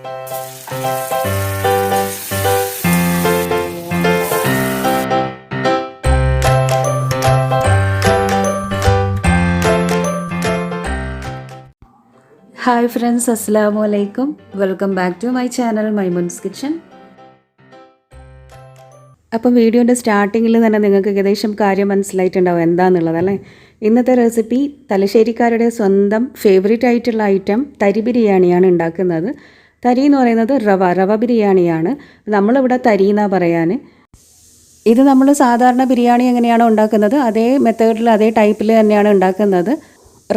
Hi friends, Assalamu alaikum. Welcome back to my channel Maimun's Kitchen. അപ്പം വീഡിയോൻ്റെ സ്റ്റാർട്ടിങ്ങിൽ തന്നെ നിങ്ങൾക്ക് ഏകദേശം കാര്യം മനസ്സിലായിട്ടുണ്ടാവും എന്താണെന്നുള്ളത് അല്ലേ. ഇന്നത്തെ റെസിപ്പി തലശ്ശേരിക്കാരുടെ സ്വന്തം ഫേവറേറ്റ് ആയിട്ടുള്ള ഐറ്റം തരി ബിരിയാണിയാണ് ഉണ്ടാക്കുന്നത്. തരി എന്ന് പറയുന്നത് റവ ബിരിയാണിയാണ്. നമ്മളിവിടെ തരി എന്നാണ് പറയാൻ. ഇത് നമ്മൾ സാധാരണ ബിരിയാണി എങ്ങനെയാണോ ഉണ്ടാക്കുന്നത് അതേ മെത്തേഡിൽ അതേ ടൈപ്പിൽ തന്നെയാണ് ഉണ്ടാക്കുന്നത്.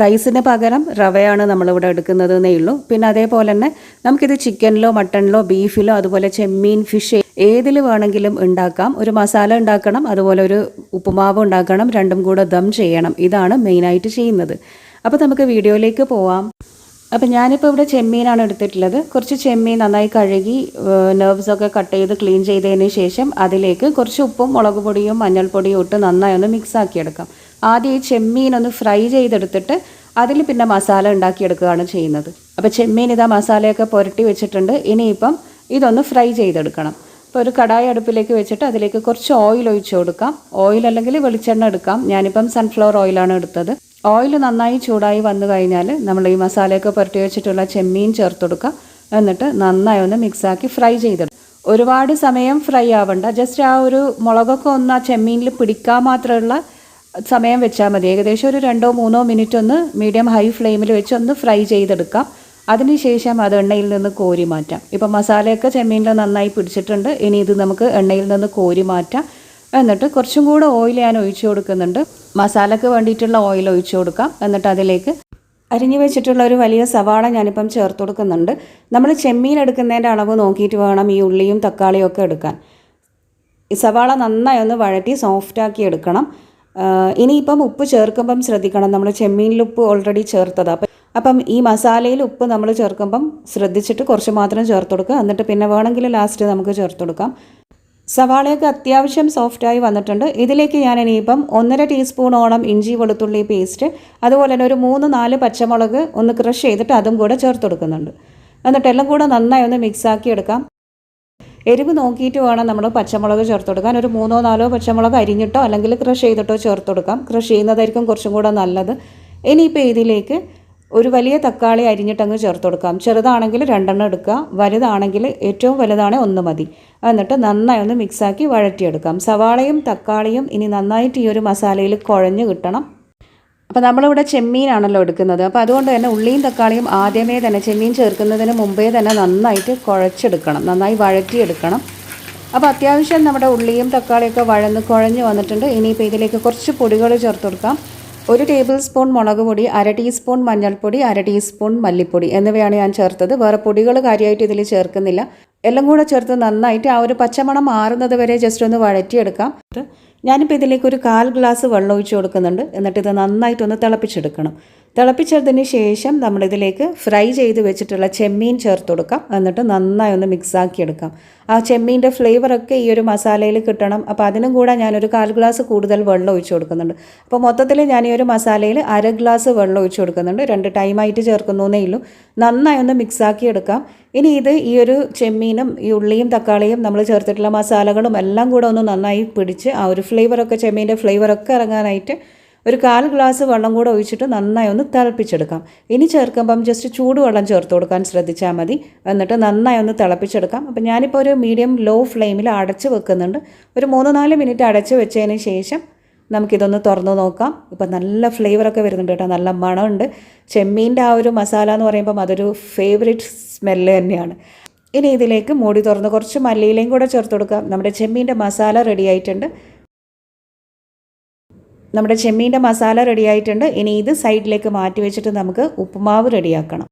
റൈസിന് പകരം റവയാണ് നമ്മളിവിടെ എടുക്കുന്നത് എന്നേ ഉള്ളൂ. പിന്നെ അതേപോലെ തന്നെ നമുക്കിത് ചിക്കനിലോ മട്ടണിലോ ബീഫിലോ അതുപോലെ ചെമ്മീൻ ഫിഷ് ഏതിൽ വേണമെങ്കിലും ഉണ്ടാക്കാം. ഒരു മസാല ഉണ്ടാക്കണം, അതുപോലെ ഒരു ഉപ്പുമാവ് ഉണ്ടാക്കണം, രണ്ടും കൂടെ ദം ചെയ്യണം. ഇതാണ് മെയിനായിട്ട് ചെയ്യുന്നത്. അപ്പോൾ നമുക്ക് വീഡിയോയിലേക്ക് പോവാം. അപ്പോൾ ഞാനിപ്പോൾ ഇവിടെ ചെമ്മീനാണ് എടുത്തിട്ടുള്ളത്. കുറച്ച് ചെമ്മീൻ നന്നായി കഴുകി നെർവ്സൊക്കെ കട്ട് ചെയ്ത് ക്ലീൻ ചെയ്തതിന് ശേഷം അതിലേക്ക് കുറച്ച് ഉപ്പും മുളക് പൊടിയും മഞ്ഞൾപ്പൊടിയും ഇട്ട് നന്നായി ഒന്ന് മിക്സ് ആക്കിയെടുക്കാം. ആദ്യം ഈ ചെമ്മീൻ ഒന്ന് ഫ്രൈ ചെയ്തെടുത്തിട്ട് അതിൽ പിന്നെ മസാല ഉണ്ടാക്കിയെടുക്കുകയാണ് ചെയ്യുന്നത്. അപ്പോൾ ചെമ്മീൻ ഇതാ മസാലയൊക്കെ പുരട്ടി വെച്ചിട്ടുണ്ട്. ഇനിയിപ്പം ഇതൊന്ന് ഫ്രൈ ചെയ്തെടുക്കണം. അപ്പോൾ ഒരു കടായി അടുപ്പിലേക്ക് വെച്ചിട്ട് അതിലേക്ക് കുറച്ച് ഓയിൽ ഒഴിച്ച് കൊടുക്കാം. ഓയിൽ അല്ലെങ്കിൽ വെളിച്ചെണ്ണ എടുക്കാം. ഞാനിപ്പം സൺഫ്ലവർ ഓയിലാണ് എടുത്തത്. ഓയിൽ നന്നായി ചൂടായി വന്നു കഴിഞ്ഞാൽ നമ്മൾ ഈ മസാലയൊക്കെ പുരട്ടി വെച്ചിട്ടുള്ള ചെമ്മീൻ ചേർത്ത് കൊടുക്കുക. എന്നിട്ട് നന്നായി ഒന്ന് മിക്സാക്കി ഫ്രൈ ചെയ്തെടുക്കും. ഒരുപാട് സമയം ഫ്രൈ ആവണ്ട, ജസ്റ്റ് ആ ഒരു മുളകൊക്കെ ഒന്ന് ആ ചെമ്മീനിൽ പിടിക്കാൻ മാത്രമുള്ള സമയം വെച്ചാൽ മതി. ഏകദേശം ഒരു 2-3 മിനിറ്റ് ഒന്ന് മീഡിയം ഹൈ ഫ്ലെയിമിൽ വെച്ച് ഒന്ന് ഫ്രൈ ചെയ്തെടുക്കാം. അതിനുശേഷം അത് എണ്ണയിൽ നിന്ന് കോരി മാറ്റാം. ഇപ്പം മസാലയൊക്കെ ചെമ്മീനിൽ നന്നായി പിടിച്ചിട്ടുണ്ട്. ഇനി ഇത് നമുക്ക് എണ്ണയിൽ നിന്ന് കോരി മാറ്റാം. എന്നിട്ട് കുറച്ചും കൂടെ ഓയിൽ ഞാൻ ഒഴിച്ചു കൊടുക്കുന്നുണ്ട്. മസാലയ്ക്ക് വേണ്ടിയിട്ടുള്ള ഓയിൽ ഒഴിച്ചു കൊടുക്കാം. എന്നിട്ട് അതിലേക്ക് അരിഞ്ഞു വെച്ചിട്ടുള്ള ഒരു വലിയ സവാള ഞാനിപ്പം ചേർത്ത് കൊടുക്കുന്നുണ്ട്. നമ്മൾ ചെമ്മീൻ എടുക്കുന്നതിൻ്റെ അളവ് നോക്കിയിട്ട് വേണം ഈ ഉള്ളിയും തക്കാളിയും ഒക്കെ എടുക്കാൻ. ഈ സവാള നന്നായി ഒന്ന് വഴറ്റി സോഫ്റ്റാക്കി എടുക്കണം. ഇനിയിപ്പം ഉപ്പ് ചേർക്കുമ്പം ശ്രദ്ധിക്കണം. നമ്മൾ ചെമ്മീനിൽ ഉപ്പ് ഓൾറെഡി ചേർത്തതാണ്. അപ്പം ഈ മസാലയിൽ ഉപ്പ് നമ്മൾ ചേർക്കുമ്പം ശ്രദ്ധിച്ചിട്ട് കുറച്ച് മാത്രം ചേർത്ത് കൊടുക്കുക. എന്നിട്ട് പിന്നെ വേണമെങ്കിൽ ലാസ്റ്റ് നമുക്ക് ചേർത്ത് കൊടുക്കാം. സവാളയൊക്കെ അത്യാവശ്യം സോഫ്റ്റായി വന്നിട്ടുണ്ട്. ഇതിലേക്ക് ഞാൻ ഇനിയിപ്പം 1.5 ടീസ്പൂണോളം ഇഞ്ചി വെളുത്തുള്ളി പേസ്റ്റ്, അതുപോലെ തന്നെ ഒരു 3-4 പച്ചമുളക് ഒന്ന് ക്രഷ് ചെയ്തിട്ട് അതും കൂടെ ചേർത്ത് കൊടുക്കുന്നുണ്ട്. എന്നിട്ട് എല്ലാം കൂടെ നന്നായി ഒന്ന് മിക്സാക്കി എടുക്കാം. എരിവ് നോക്കിയിട്ട് വേണം നമ്മൾ പച്ചമുളക് ചേർത്ത് കൊടുക്കാൻ. ഒരു 3-4 പച്ചമുളക് അരിഞ്ഞിട്ടോ അല്ലെങ്കിൽ ക്രഷ് ചെയ്തിട്ടോ ചേർത്ത് കൊടുക്കാം. ക്രഷ് ചെയ്യുന്നതായിരിക്കും കുറച്ചും കൂടെ നല്ലത്. ഇനിയിപ്പോൾ ഇതിലേക്ക് ഒരു വലിയ തക്കാളി അരിഞ്ഞിട്ടങ്ങ് ചേർത്ത് കൊടുക്കാം. ചെറുതാണെങ്കിൽ 2 എടുക്കുക, വലുതാണെങ്കിൽ ഏറ്റവും വലുതാണെങ്കിൽ 1 മതി. എന്നിട്ട് നന്നായി ഒന്ന് മിക്സാക്കി വഴറ്റിയെടുക്കാം. സവാളയും തക്കാളിയും ഇനി നന്നായിട്ട് ഈ ഒരു മസാലയിൽ കുഴഞ്ഞ് കിട്ടണം. അപ്പോൾ നമ്മളിവിടെ ചെമ്മീനാണല്ലോ എടുക്കുന്നത്. അപ്പോൾ അതുകൊണ്ട് തന്നെ ഉള്ളിയും തക്കാളിയും ആദ്യമേ തന്നെ ചെമ്മീൻ ചേർക്കുന്നതിന് മുമ്പേ തന്നെ നന്നായിട്ട് കുഴച്ചെടുക്കണം, നന്നായി വഴറ്റിയെടുക്കണം. അപ്പോൾ അത്യാവശ്യം നമ്മുടെ ഉള്ളിയും തക്കാളിയൊക്കെ കുഴഞ്ഞ് വന്നിട്ടുണ്ട്. ഇനിയിപ്പോൾ ഇതിലേക്ക് കുറച്ച് പൊടികൾ ചേർത്ത് കൊടുക്കാം. 1 ടേബിൾ സ്പൂൺ മുളക് പൊടി, 1/2 ടീസ്പൂൺ മഞ്ഞൾപ്പൊടി, 1/2 ടീസ്പൂൺ മല്ലിപ്പൊടി എന്നിവയാണ് ഞാൻ ചേർത്തത്. വേറെ പൊടികൾ കാര്യമായിട്ട് ഇതിൽ ചേർക്കുന്നില്ല. എല്ലാം കൂടെ ചേർത്ത് നന്നായിട്ട് ആ ഒരു പച്ചമണം മാറുന്നത് വരെ ജസ്റ്റ് ഒന്ന് വഴറ്റിയെടുക്കാം. ഞാനിപ്പോൾ ഇതിലേക്ക് ഒരു 1/4 ഗ്ലാസ് വെള്ളം ഒഴിച്ച് കൊടുക്കുന്നുണ്ട്. എന്നിട്ട് ഇത് നന്നായിട്ടൊന്ന് തിളപ്പിച്ചെടുക്കണം. തിളപ്പിച്ചതിന് ശേഷം നമ്മളിതിലേക്ക് ഫ്രൈ ചെയ്ത് വെച്ചിട്ടുള്ള ചെമ്മീൻ ചേർത്ത് കൊടുക്കാം. എന്നിട്ട് നന്നായി ഒന്ന് മിക്സാക്കി എടുക്കാം. ആ ചെമ്മീൻ്റെ ഫ്ലേവറൊക്കെ ഈ ഒരു മസാലയിൽ കിട്ടണം. അപ്പോൾ അതിനും കൂടെ ഞാനൊരു 1/4 ഗ്ലാസ് കൂടുതൽ വെള്ളം ഒഴിച്ച് കൊടുക്കുന്നുണ്ട്. അപ്പോൾ മൊത്തത്തിൽ ഞാൻ ഈ ഒരു മസാലയിൽ 1/2 ഗ്ലാസ് വെള്ളം ഒഴിച്ച് കൊടുക്കുന്നുണ്ട്. 2 ടൈമായിട്ട് ചേർക്കുന്നേ ഉള്ളൂ. നന്നായി ഒന്ന് മിക്സാക്കി എടുക്കാം. ഇനി ഇത് ഈ ഒരു ചെമ്മീനും ഈ ഉള്ളിയും തക്കാളിയും നമ്മൾ ചേർത്തിട്ടുള്ള മസാലകളും എല്ലാം കൂടെ ഒന്ന് നന്നായി പിടിച്ച് ആ ഒരു ഫ്ലേവറൊക്കെ ചെമ്മീൻ്റെ ഫ്ലേവറൊക്കെ ഇറങ്ങാനായിട്ട് ഒരു 1/4 ഗ്ലാസ് വെള്ളം കൂടെ ഒഴിച്ചിട്ട് നന്നായി ഒന്ന് തിളപ്പിച്ചെടുക്കാം. ഇനി ചേർക്കുമ്പം ജസ്റ്റ് ചൂടുവെള്ളം ചേർത്ത് കൊടുക്കാൻ ശ്രദ്ധിച്ചാൽ മതി. എന്നിട്ട് നന്നായി ഒന്ന് തിളപ്പിച്ചെടുക്കാം. അപ്പോൾ ഞാനിപ്പോൾ ഒരു മീഡിയം ലോ ഫ്ലെയിമിൽ അടച്ച് വെക്കുന്നുണ്ട്. ഒരു 3-4 മിനിറ്റ് അടച്ച് വെച്ചതിന് ശേഷം നമുക്കിതൊന്ന് തുറന്ന് നോക്കാം. ഇപ്പം നല്ല ഫ്ലേവറൊക്കെ വരുന്നുണ്ട് കേട്ടോ, നല്ല മണമുണ്ട്. ചെമ്മീൻ്റെ ആ ഒരു മസാല എന്ന് പറയുമ്പം അതൊരു ഫേവറേറ്റ് സ്മെല്ല് തന്നെയാണ്. ഇനി ഇതിലേക്ക് മൂടി തുറന്ന് കുറച്ച് മല്ലിയിലയും കൂടെ ചേർത്ത് കൊടുക്കാം. നമ്മുടെ ചെമ്മീൻ്റെ മസാല റെഡി ആയിട്ടുണ്ട്. ഇനി ഇത് സൈഡിലേക്ക് മാറ്റി വെച്ചിട്ട് നമുക്ക് ഉപ്പുമാവ് റെഡിയാക്കണം.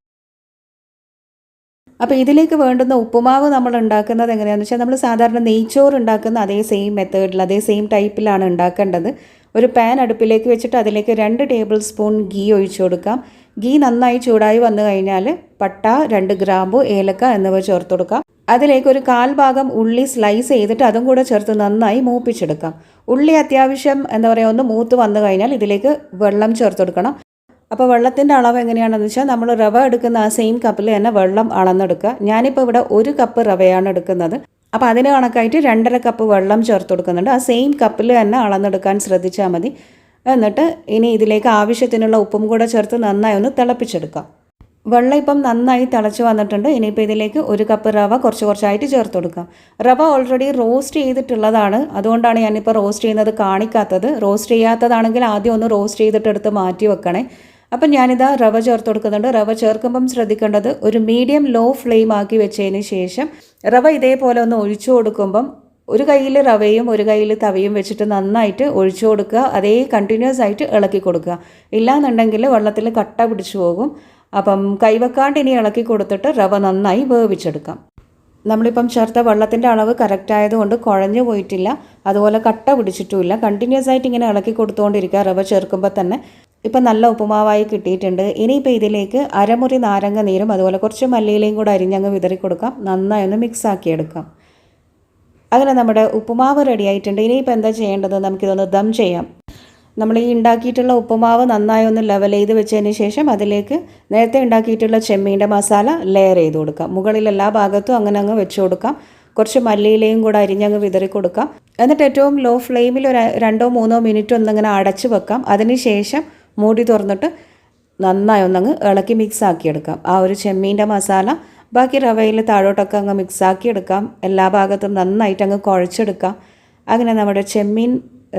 അപ്പോൾ ഇതിലേക്ക് വേണ്ടുന്ന ഉപ്പുമാവ് നമ്മൾ ഉണ്ടാക്കുന്നത് എങ്ങനെയാണെന്ന് വെച്ചാൽ നമ്മൾ സാധാരണ നെയ്ച്ചോറ് ഉണ്ടാക്കുന്ന അതേ സെയിം മെത്തേഡിൽ അതേ സെയിം ടൈപ്പിലാണ് ഉണ്ടാക്കേണ്ടത്. ഒരു പാൻ അടുപ്പിലേക്ക് വെച്ചിട്ട് അതിലേക്ക് 2 ടേബിൾ സ്പൂൺ ഗീ ഒഴിച്ചു കൊടുക്കാം. ഗീ നന്നായി ചൂടായി വന്നു കഴിഞ്ഞാൽ പട്ട, 2 ഗ്രാമ്പു, ഏലക്ക എന്നിവ ചേർത്ത് കൊടുക്കാം. അതിലേക്ക് ഒരു 1/4 ഭാഗം ഉള്ളി സ്ലൈസ് ചെയ്തിട്ട് അതും കൂടെ ചേർത്ത് നന്നായി മൂപ്പിച്ചെടുക്കാം. ഉള്ളി അത്യാവശ്യം ഒന്ന് മൂത്ത് വന്നു കഴിഞ്ഞാൽ ഇതിലേക്ക് വെള്ളം ചേർത്ത് കൊടുക്കണം. അപ്പോൾ വെള്ളത്തിൻ്റെ അളവ് എങ്ങനെയാണെന്ന് വെച്ചാൽ നമ്മൾ റവ എടുക്കുന്ന ആ സെയിം കപ്പിൽ തന്നെ വെള്ളം അളന്നെടുക്കുക. ഞാനിപ്പോൾ ഇവിടെ 1 കപ്പ് റവയാണ് എടുക്കുന്നത്. അപ്പോൾ അതിന് കണക്കായിട്ട് 2.5 കപ്പ് വെള്ളം ചേർത്ത് കൊടുക്കുന്നുണ്ട്. ആ സെയിം കപ്പിൽ തന്നെ അളന്നെടുക്കാൻ ശ്രദ്ധിച്ചാൽ മതി. എന്നിട്ട് ഇനി ഇതിലേക്ക് ആവശ്യത്തിനുള്ള ഉപ്പും കൂടെ ചേർത്ത് നന്നായി ഒന്ന് തിളപ്പിച്ചെടുക്കാം. വെള്ളം ഇപ്പം നന്നായി തിളച്ച് വന്നിട്ടുണ്ട്. ഇനിയിപ്പോൾ ഇതിലേക്ക് 1 കപ്പ് റവ കുറച്ചായിട്ട് ചേർത്ത് കൊടുക്കാം. റവ ഓൾറെഡി റോസ്റ്റ് ചെയ്തിട്ടുള്ളതാണ്, അതുകൊണ്ടാണ് ഞാനിപ്പോൾ റോസ്റ്റ് ചെയ്യുന്നത് കാണിക്കാത്തത്. റോസ്റ്റ് ചെയ്യാത്തതാണെങ്കിൽ ആദ്യം ഒന്ന് റോസ്റ്റ് ചെയ്തിട്ട് എടുത്ത് മാറ്റി വെക്കണേ. അപ്പം ഞാനിതാ റവ ചേർത്ത് കൊടുക്കുന്നുണ്ട്. റവ ചേർക്കുമ്പം ശ്രദ്ധിക്കേണ്ടത് ഒരു മീഡിയം ലോ ഫ്ലെയിം ആക്കി വെച്ചതിന് ശേഷം റവ ഇതേപോലെ ഒന്ന് ഒഴിച്ചു കൊടുക്കുമ്പം ഒരു കയ്യിൽ റവയും ഒരു കയ്യിൽ തവയും വെച്ചിട്ട് നന്നായിട്ട് ഒഴിച്ചു കൊടുക്കുക. അതേ കണ്ടിന്യൂസ് ആയിട്ട് ഇളക്കി കൊടുക്കുക. ഇല്ലാന്നുണ്ടെങ്കിൽ വെള്ളത്തിൽ കട്ട പിടിച്ചു പോകും. അപ്പം കൈവെക്കാണ്ട് ഇനി ഇളക്കി കൊടുത്തിട്ട് റവ നന്നായി വേവിച്ചെടുക്കാം. നമ്മളിപ്പം ചേർത്ത വെള്ളത്തിൻ്റെ അളവ് കറക്റ്റ് ആയതുകൊണ്ട് കുഴഞ്ഞു പോയിട്ടില്ല, അതുപോലെ കട്ട പിടിച്ചിട്ടുമില്ല. കണ്ടിന്യൂസ് ആയിട്ട് ഇങ്ങനെ ഇളക്കി കൊടുത്തുകൊണ്ടിരിക്കുക റവ ചേർക്കുമ്പോൾ തന്നെ. ഇപ്പം നല്ല ഉപ്പുമാവായി കിട്ടിയിട്ടുണ്ട്. ഇനിയിപ്പോൾ ഇതിലേക്ക് അരമുറി നാരങ്ങ നീരും അതുപോലെ കുറച്ച് മല്ലിയിലയും കൂടെ അരിഞ്ഞങ്ങ് വിതറി കൊടുക്കാം. നന്നായി ഒന്ന് മിക്സ് ആക്കിയെടുക്കാം. അങ്ങനെ നമ്മുടെ ഉപ്പുമാവ് റെഡി ആയിട്ടുണ്ട്. ഇനിയിപ്പോൾ എന്താ ചെയ്യേണ്ടത്, നമുക്കിതൊന്ന് ദം ചെയ്യാം. നമ്മൾ ഈ ഉണ്ടാക്കിയിട്ടുള്ള ഉപ്പുമാവ് നന്നായി ഒന്ന് ലെവൽ ചെയ്ത് വെച്ചതിന് ശേഷം അതിലേക്ക് നേരത്തെ ഉണ്ടാക്കിയിട്ടുള്ള ചെമ്മീൻ്റെ മസാല ലെയർ ചെയ്ത് കൊടുക്കാം. മുകളിൽ എല്ലാ ഭാഗത്തും അങ്ങനെ അങ്ങ് വെച്ച് കൊടുക്കാം. കുറച്ച് മല്ലിയിലയും കൂടെ അരിഞ്ഞങ്ങ് വിതറി കൊടുക്കാം. എന്നിട്ട് ഏറ്റവും ലോ ഫ്ലെയിമിൽ ഒരു 2-3 മിനിറ്റ് ഒന്നിങ്ങനെ അടച്ച് വെക്കാം. അതിന് ശേഷം മൂടി തുറന്നിട്ട് നന്നായി ഒന്നങ്ങ് ഇളക്കി മിക്സ് ആക്കിയെടുക്കാം. ആ ഒരു ചെമ്മീൻ്റെ മസാല ബാക്കി റവയിൽ താഴോട്ടൊക്കെ അങ്ങ് മിക്സ് ആക്കിയെടുക്കാം. എല്ലാ ഭാഗത്തും നന്നായിട്ട് അങ്ങ് കുഴച്ചെടുക്കാം. അങ്ങനെ നമ്മുടെ ചെമ്മീൻ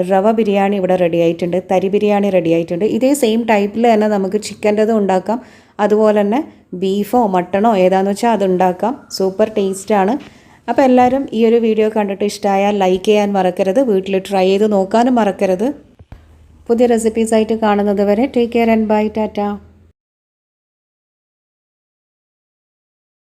റവ ബിരിയാണി ഇവിടെ റെഡി ആയിട്ടുണ്ട്. തരി ബിരിയാണി റെഡി ആയിട്ടുണ്ട്. ഇതേ സെയിം ടൈപ്പിൽ തന്നെ നമുക്ക് ചിക്കൻ്റെതും ഉണ്ടാക്കാം, അതുപോലെ തന്നെ ബീഫോ മട്ടണോ ഏതാണെന്ന് വെച്ചാൽ അതുണ്ടാക്കാം. സൂപ്പർ ടേസ്റ്റാണ്. അപ്പോൾ എല്ലാവരും ഈ ഒരു വീഡിയോ കണ്ടിട്ട് ഇഷ്ടമായാൽ ലൈക്ക് ചെയ്യാൻ മറക്കരുത്. വീട്ടിൽ ട്രൈ ചെയ്ത് നോക്കാനും മറക്കരുത്. പുതിയ റെസിപ്പീസായിട്ട് കാണുന്നത് വരെ take care and bye. Tata.